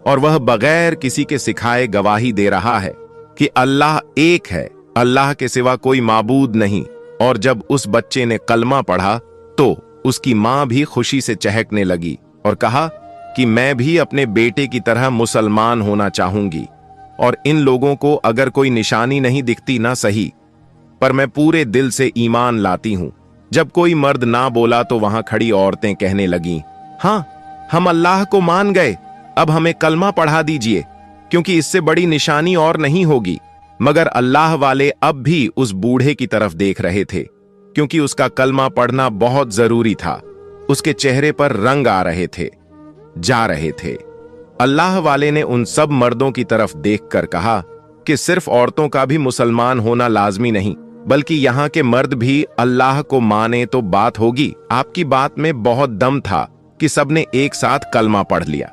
और वह बगैर किसी के सिखाए गवाही दे रहा है कि अल्लाह एक है, अल्लाह के सिवा कोई माबूद नहीं। और जब उस बच्चे ने कलमा पढ़ा तो उसकी मां भी खुशी से चहकने लगी और कहा कि मैं भी अपने बेटे की तरह मुसलमान होना चाहूंगी, और इन लोगों को अगर कोई निशानी नहीं दिखती ना सही, पर मैं पूरे दिल से ईमान लाती हूं। जब कोई मर्द ना बोला तो वहां खड़ी औरतें कहने लगीं, हाँ, हम अल्लाह को मान गए, अब हमें कलमा पढ़ा दीजिए, क्योंकि इससे बड़ी निशानी और नहीं होगी। मगर अल्लाह वाले अब भी उस बूढ़े की तरफ देख रहे थे, क्योंकि उसका कलमा पढ़ना बहुत जरूरी था। उसके चेहरे पर रंग आ रहे थे, जा रहे थे। अल्लाह वाले ने उन सब मर्दों की तरफ देखकर कहा कि सिर्फ औरतों का भी मुसलमान होना लाजमी नहीं, बल्कि यहाँ के मर्द भी अल्लाह को माने तो बात होगी। आपकी बात में बहुत दम था कि सबने एक साथ कलमा पढ़ लिया।